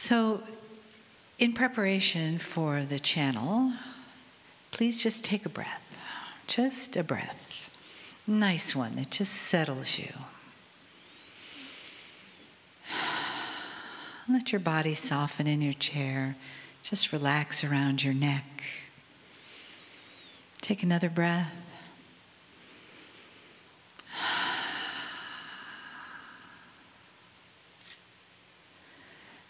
So, in preparation for the channel, please just take a breath. Just a breath. Nice one that just settles you. Let your body soften in your chair. Just relax around your neck. Take another breath.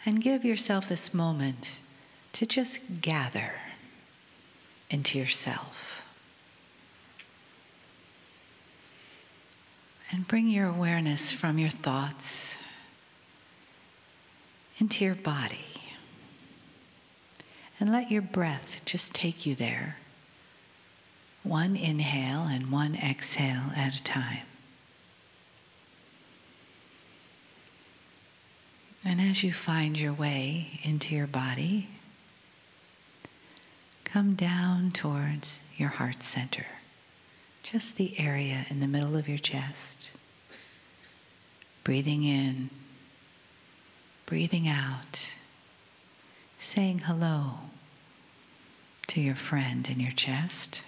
And give yourself this moment to just gather into yourself. And bring your awareness from your thoughts into your body. And let your breath just take you there. One inhale and one exhale at a time. And as you find your way into your body, come down towards your heart center, just the area in the middle of your chest. Breathing in, breathing out, saying hello to your friend in your chest.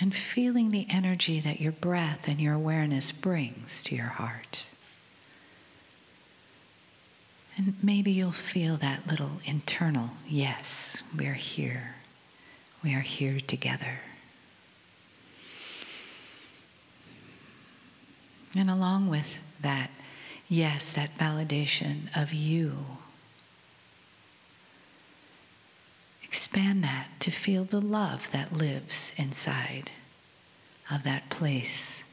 And feeling the energy that your breath and your awareness brings to your heart. And maybe you'll feel that little internal, yes, we are here. We are here together. And along with that, yes, that validation of you, expand that to feel the love that lives inside of that place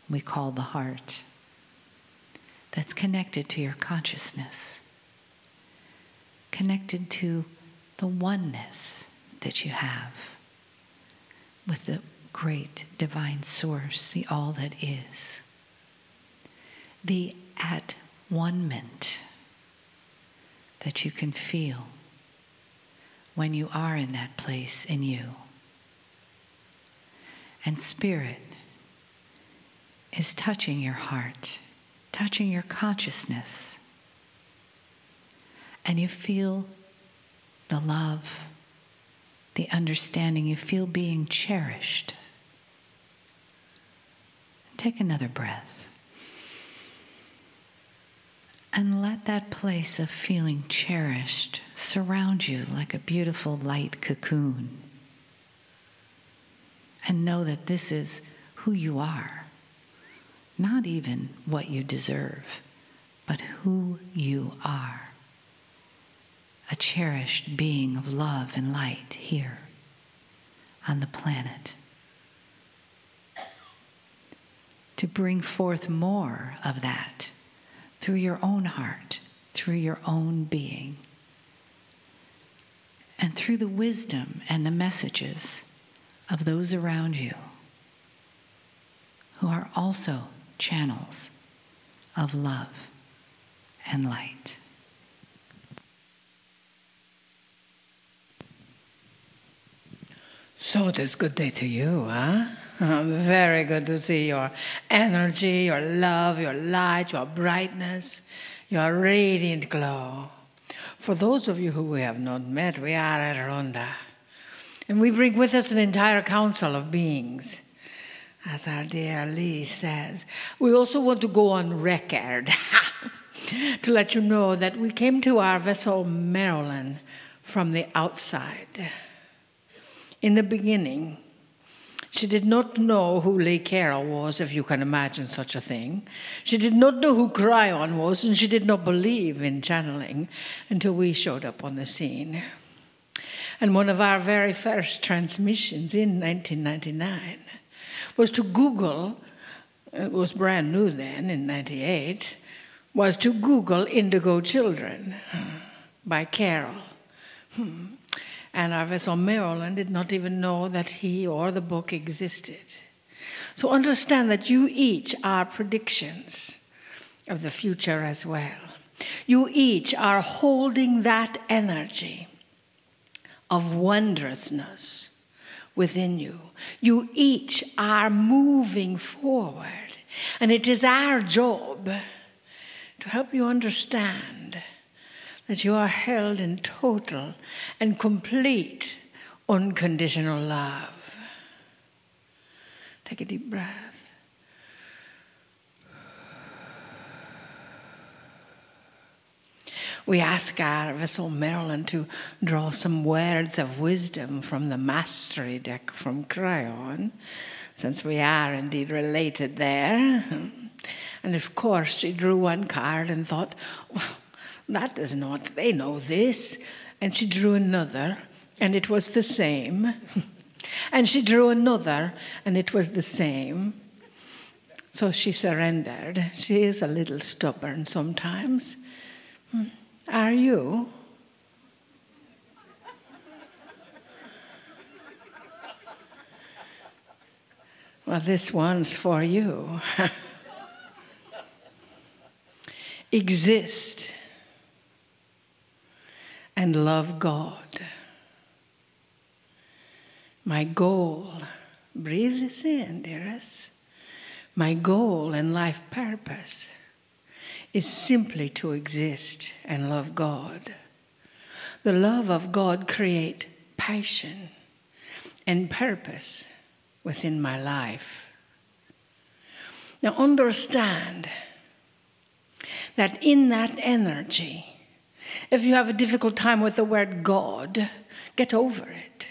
we call the heart, that's connected to your consciousness, connected to the oneness that you have with the great divine source, the all that is, the at-one-ment that you can feel when you are in that place in you. And Spirit is touching your heart, touching your consciousness. And you feel the love, the understanding, you feel being cherished. Take another breath. And let that place of feeling cherished surround you like a beautiful light cocoon. And know that this is who you are. Not even what you deserve, but who you are. A cherished being of love and light here on the planet. To bring forth more of that through your own heart, through your own being, and through the wisdom and the messages of those around you who are also channels of love and light. So it is good day to you, huh? Very good to see your energy, your love, your light, your brightness, your radiant glow. For those of you who we have not met, we are at Ronda. And we bring with us an entire council of beings. As our dear Lee says, we also want to go on record to let you know that we came to our vessel Marilyn from the outside. In the beginning, she did not know who Lee Carroll was, if you can imagine such a thing. She did not know who Kryon was, and she did not believe in channeling until we showed up on the scene. And one of our very first transmissions in 1999 was to Google, it was brand new then in 98, was to Google Indigo Children by Carroll. And our vessel Marilyn did not even know that he or the book existed. So understand that you each are predictions of the future as well. You each are holding that energy of wondrousness within you. You each are moving forward. And it is our job to help you understand that you are held in total and complete unconditional love. Take a deep breath. We ask our vessel Marilyn to draw some words of wisdom from the Mastery deck from Kryon, since we are indeed related there. And of course she drew one card and thought, well, that is not, they know this. And she drew another, and it was the same. And she drew another, and it was the same. So she surrendered. She is a little stubborn sometimes. Are you? Well, this one's for you. Exist and love God. My goal, breathe this in, dearest. My goal and life purpose is simply to exist and love God. The love of God creates passion and purpose within my life. Now understand that in that energy, if you have a difficult time with the word God, get over it.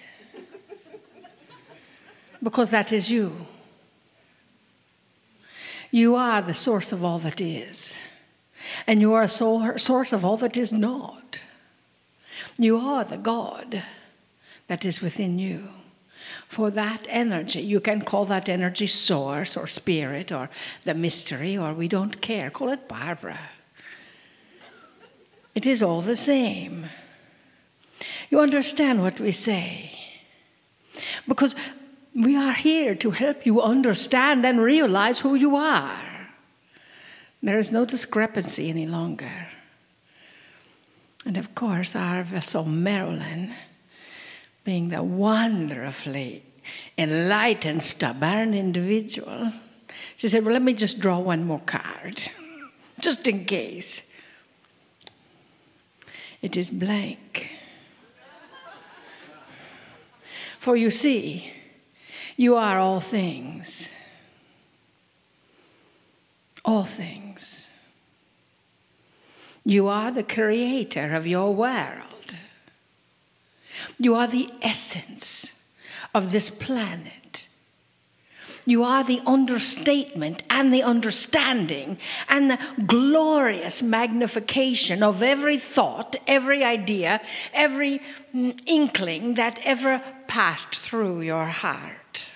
Because that is you. You are the source of all that is. And you are a source of all that is not. You are the God that is within you. For that energy, you can call that energy source or spirit or the mystery, or we don't care. Call it Barbara. It is all the same. You understand what we say? Because we are here to help you understand and realize who you are. There is no discrepancy any longer. And of course, our vessel Marilyn, being the wonderfully enlightened, stubborn individual, she said, well, let me just draw one more card, just in case. It is blank. For you see, you are all things. All things. You are the creator of your world. You are the essence of this planet. You are the understatement and the understanding and the glorious magnification of every thought, every idea, every inkling that ever passed through your heart.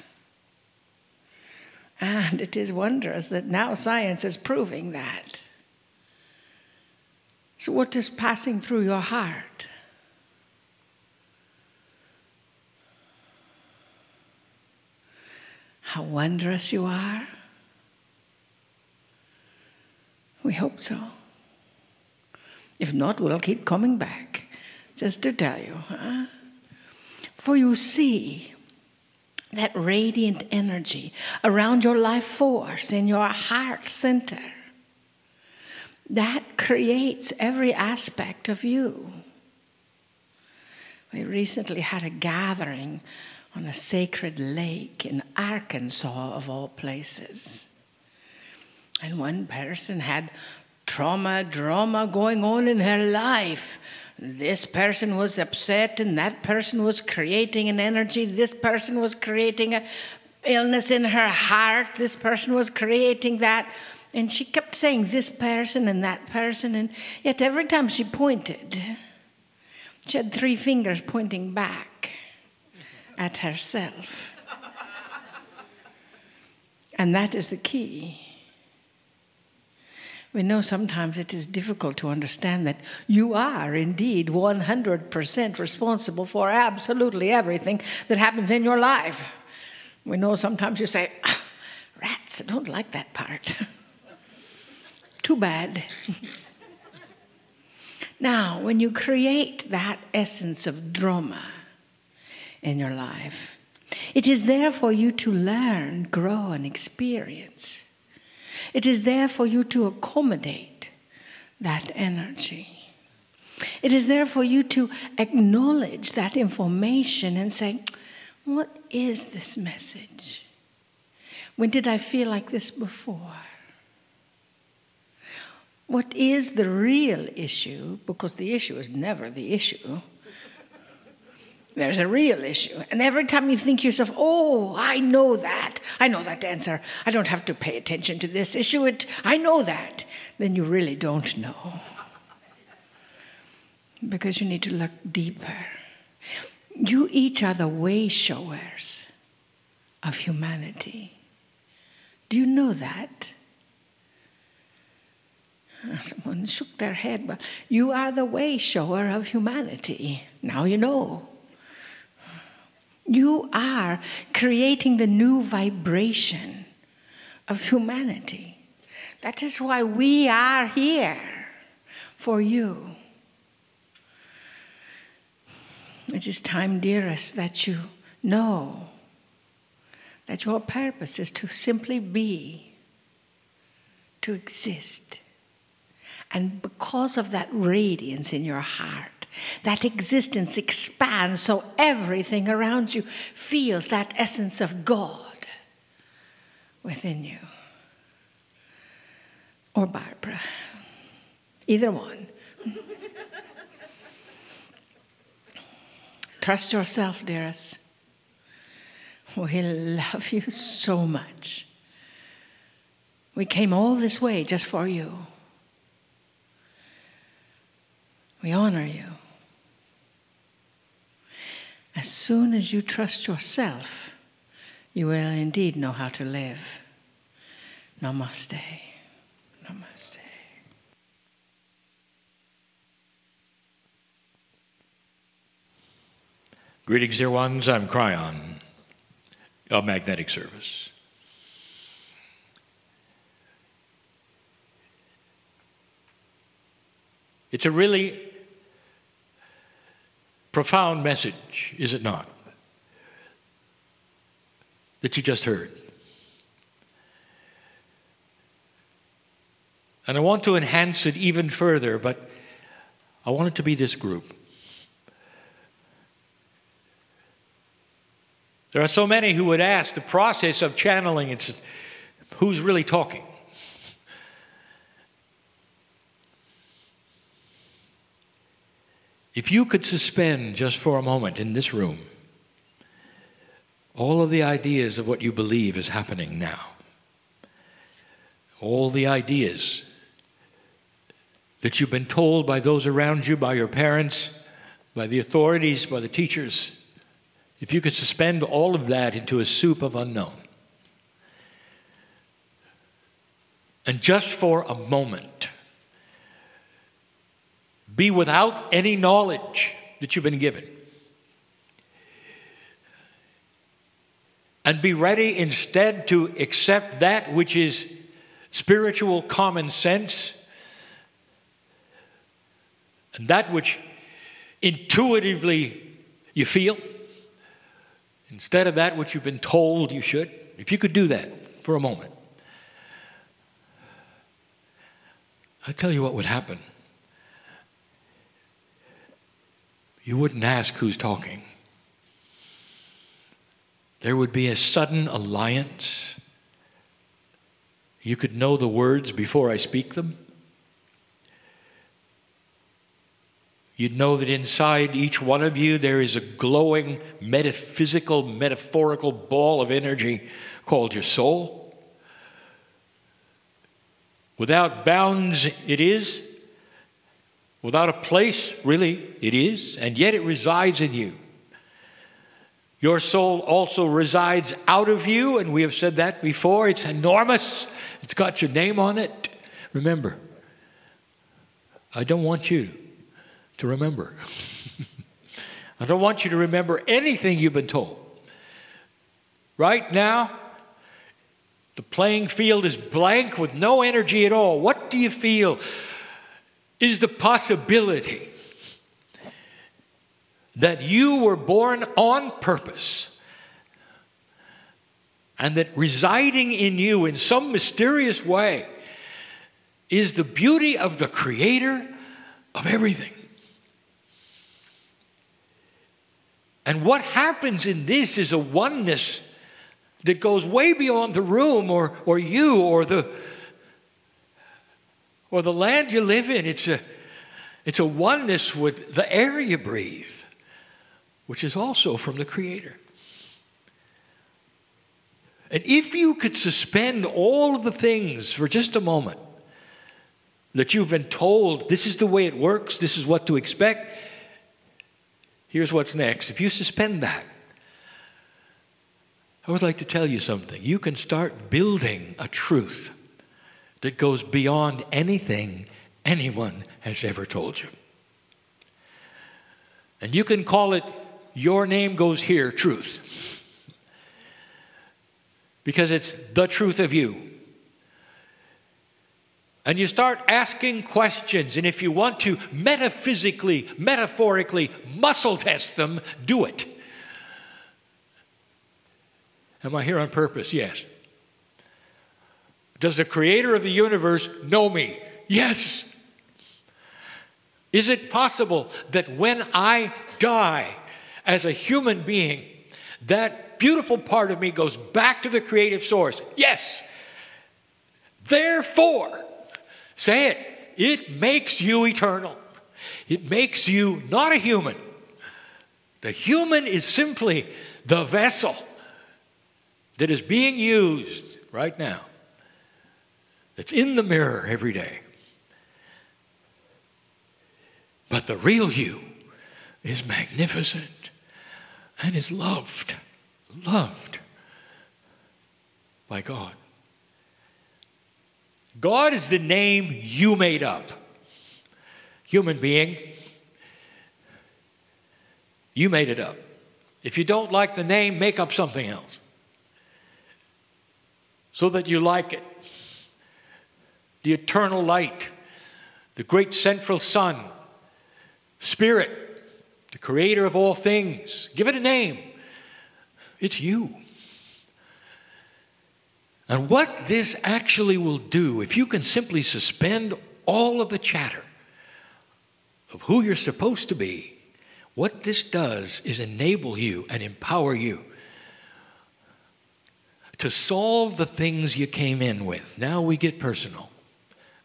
And it is wondrous that now science is proving that. So what is passing through your heart? How wondrous you are. We hope so. If not, we'll keep coming back, just to tell you. Huh? For you see that radiant energy around your life force in your heart center. That creates every aspect of you. We recently had a gathering on a sacred lake in Arkansas, of all places. And one person had drama going on in her life. This person was upset, and that person was creating an energy. This person was creating an illness in her heart. This person was creating that. And she kept saying this person and that person. And yet every time she pointed, she had 3 fingers pointing back at herself. And that is the key. We know sometimes it is difficult to understand that you are indeed 100% responsible for absolutely everything that happens in your life. We know sometimes you say, rats, I don't like that part. Too bad. Now, when you create that essence of drama in your life, it is there for you to learn, grow, and experience. It is there for you to accommodate that energy. It is there for you to acknowledge that information and say, what is this message? When did I feel like this before? What is the real issue? Because the issue is never the issue. There's a real issue. And every time you think to yourself, oh, I know that answer. I don't have to pay attention to this issue. I know that. Then you really don't know. Because you need to look deeper. You each are the way showers of humanity. Do you know that? Someone shook their head, but you are the way shower of humanity. Now you know. You are creating the new vibration of humanity. That is why we are here for you. It is time, dearest, that you know that your purpose is to simply be, to exist. And because of that radiance in your heart, that existence expands so everything around you feels that essence of God within you. Or Barbara. Either one. Trust yourself, dearest. We love you so much. We came all this way just for you. We honor you. As soon as you trust yourself, you will indeed know how to live. Namaste. Namaste. Greetings, dear ones. I'm Kryon of Magnetic Service. It's a really profound message, is it not, that you just heard. And I want to enhance it even further, but I want it to be this group. There are so many who would ask the process of channeling, it's who's really talking? If you could suspend just for a moment in this room all of the ideas of what you believe is happening now, all the ideas that you've been told by those around you, by your parents, by the authorities, by the teachers, if you could suspend all of that into a soup of unknown, and just for a moment, be without any knowledge that you've been given. And be ready instead to accept that which is spiritual common sense and that which intuitively you feel instead of that which you've been told you should. If you could do that for a moment, I'll tell you what would happen. You wouldn't ask who's talking. There would be a sudden alliance. You could know the words before I speak them. You'd know that inside each one of you there is a glowing, metaphysical, metaphorical ball of energy called your soul. Without bounds, it is. Without a place, really, it is, and yet it resides in you. Your soul also resides out of you, and we have said that before. It's enormous. It's got your name on it. Remember, I don't want you to remember. I don't want you to remember anything you've been told. Right now, the playing field is blank with no energy at all. What do you feel is the possibility that you were born on purpose and that residing in you in some mysterious way is the beauty of the Creator of everything. And what happens in this is a oneness that goes way beyond the room or you or the land you live in. It's a oneness with the air you breathe, which is also from the Creator. And if you could suspend all of the things for just a moment that you've been told, this is the way it works, this is what to expect, here's what's next. If you suspend that, I would like to tell you something. You can start building a truth that goes beyond anything anyone has ever told you. And you can call it, your name goes here, truth. Because it's the truth of you. And you start asking questions, and if you want to metaphysically, metaphorically muscle test them, do it. Am I here on purpose? Yes. Does the Creator of the universe know me? Yes. Is it possible that when I die as a human being, that beautiful part of me goes back to the creative source? Yes. Therefore, say it, it makes you eternal. It makes you not a human. The human is simply the vessel that is being used right now. It's in the mirror every day. But the real you is magnificent and is loved by God. God is the name you made up. Human being, you made it up. If you don't like the name, make up something else so that you like it. The eternal light, the great central sun, Spirit, the Creator of all things. Give it a name. It's you. And what this actually will do, if you can simply suspend all of the chatter of who you're supposed to be, what this does is enable you and empower you to solve the things you came in with. Now we get personal.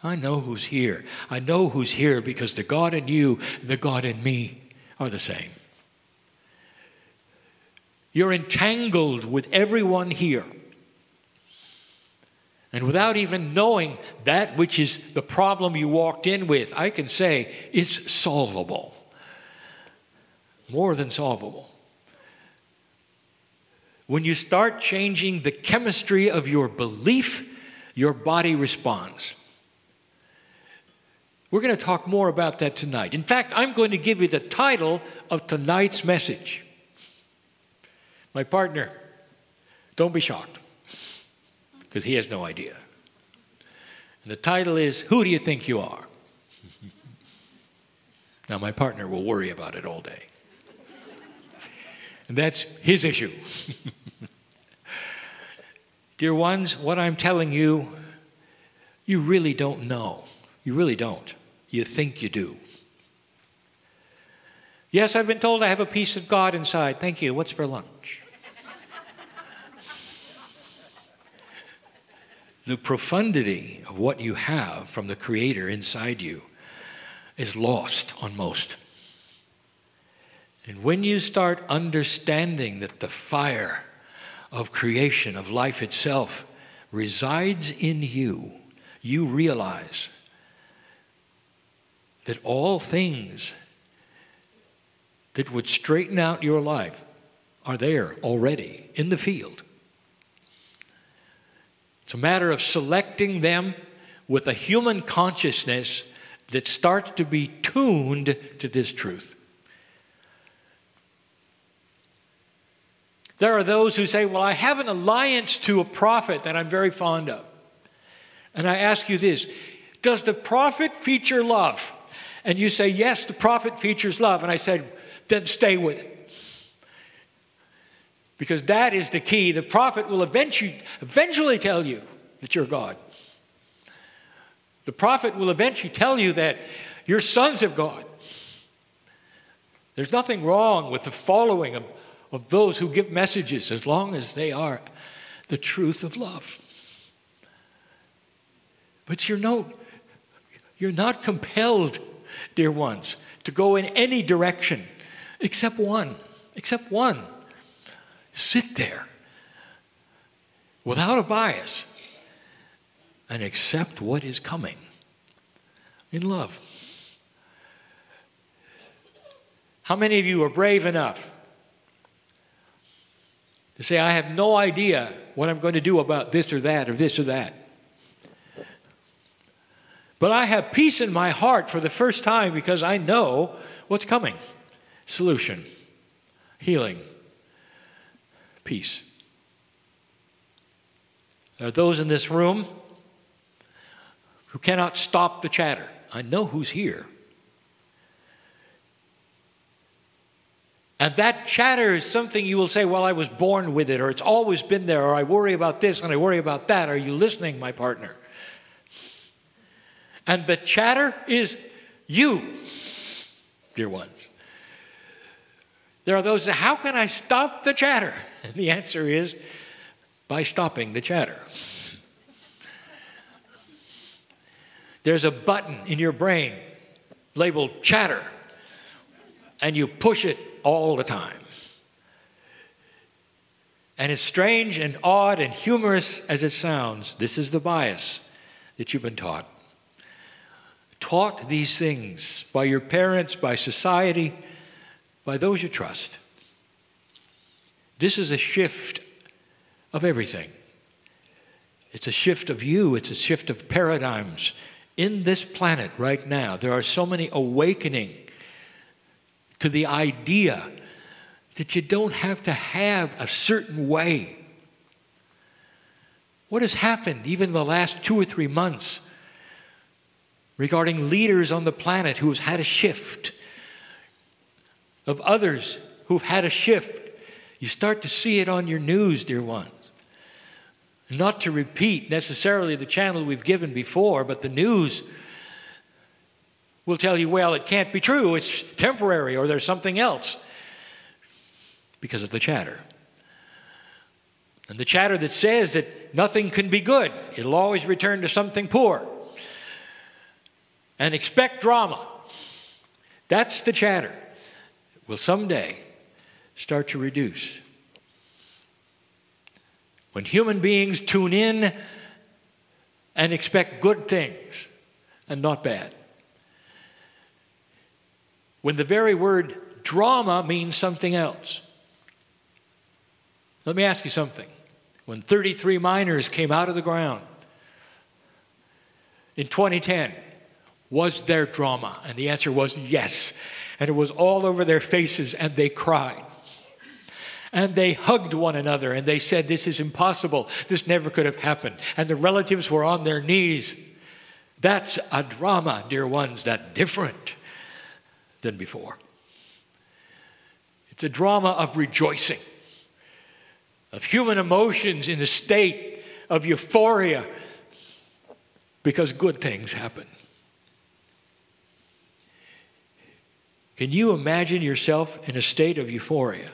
I know who's here. I know who's here because the God in you and the God in me are the same. You're entangled with everyone here. And without even knowing that which is the problem you walked in with, I can say it's solvable. More than solvable. When you start changing the chemistry of your belief, your body responds. We're going to talk more about that tonight. In fact, I'm going to give you the title of tonight's message. My partner, don't be shocked, because he has no idea. And the title is, Who Do You Think You Are? Now, my partner will worry about it all day. And that's his issue. Dear ones, what I'm telling you, you really don't know. You really don't. You think you do. Yes, I've been told I have a piece of God inside. Thank you. What's for lunch? The profundity of what you have from the Creator inside you is lost on most. And when you start understanding that the fire of creation, of life itself, resides in you, you realize that all things that would straighten out your life are there already in the field. It's a matter of selecting them with a human consciousness that starts to be tuned to this truth. There are those who say, well, I have an alliance to a prophet that I'm very fond of. And I ask you this, does the prophet feature love? And you say, yes, the prophet features love. And I said, then stay with it. Because that is the key. The prophet will eventually tell you that you're God. The prophet will eventually tell you that your sons have gone. There's nothing wrong with the following of those who give messages as long as they are the truth of love. But you're not compelled, dear ones, to go in any direction except one. Except one. Sit there without a bias and accept what is coming in love. How many of you are brave enough to say, I have no idea what I'm going to do about this or that or this or that? But I have peace in my heart for the first time because I know what's coming. Solution, healing, peace. There are those in this room who cannot stop the chatter. I know who's here. And that chatter is something you will say, well, I was born with it, or it's always been there, or I worry about this and I worry about that. Are you listening, my partner? And the chatter is you, dear ones. There are those who say, how can I stop the chatter? And the answer is by stopping the chatter. There's a button in your brain labeled chatter, and you push it all the time. And as strange and odd and humorous as it sounds, this is the bias that you've been taught. Taught these things by your parents, by society, by those you trust. This is a shift of everything. It's a shift of you. It's a shift of paradigms. In this planet right now, there are so many awakening to the idea that you don't have to have a certain way. What has happened even in the last 2 or 3 months regarding leaders on the planet who have had a shift, of others who've had a shift? You start to see it on your news, dear ones. Not to repeat necessarily the channel we've given before, but the news will tell you, well, it can't be true, it's temporary, or there's something else, because of the chatter. And the chatter that says that nothing can be good, it'll always return to something poor. And expect drama. That's the chatter. It will someday start to reduce. When human beings tune in and expect good things and not bad. When the very word drama means something else. Let me ask you something. When 33 miners came out of the ground in 2010, was there drama? And the answer was yes. And it was all over their faces, and they cried. And they hugged one another, and they said, this is impossible. This never could have happened. And the relatives were on their knees. That's a drama, dear ones, that's different than before. It's a drama of rejoicing, of human emotions in a state of euphoria because good things happen. Can you imagine yourself in a state of euphoria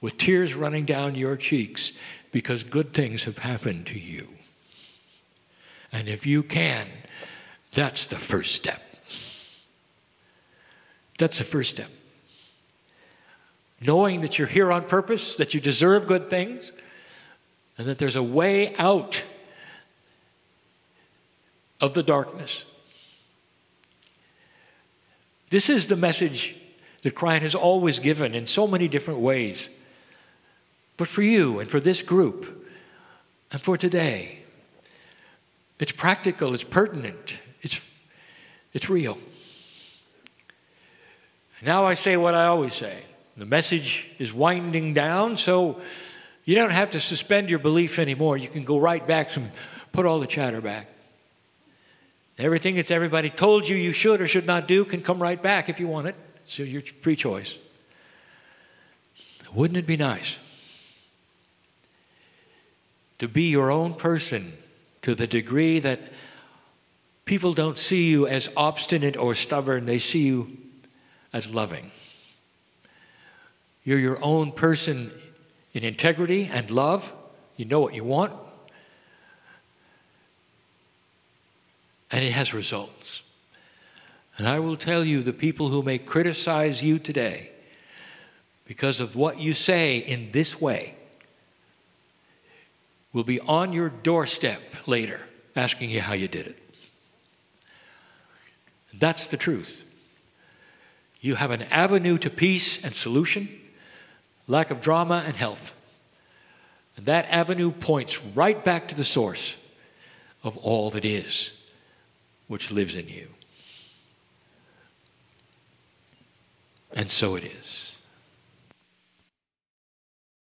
with tears running down your cheeks because good things have happened to you? And if you can, that's the first step. That's the first step. Knowing that you're here on purpose, that you deserve good things, and that there's a way out of the darkness. This is the message that Kryon has always given in so many different ways. But for you and for this group and for today, it's practical, it's pertinent, it's real. Now I say what I always say. The message is winding down, so you don't have to suspend your belief anymore. You can go right back and put all the chatter back. Everything that's everybody told you should or should not do can come right back if you want it. It's your free choice. Wouldn't it be nice to be your own person to the degree that People don't see you as obstinate or stubborn. They see you as loving. You're your own person in integrity and love. You know what you want. And it has results. And I will tell you, the people who may criticize you today because of what you say in this way will be on your doorstep later asking you how you did it. That's the truth. You have an avenue to peace and solution, lack of drama and health. And that avenue points right back to the source of all that is, which lives in you. And so it is.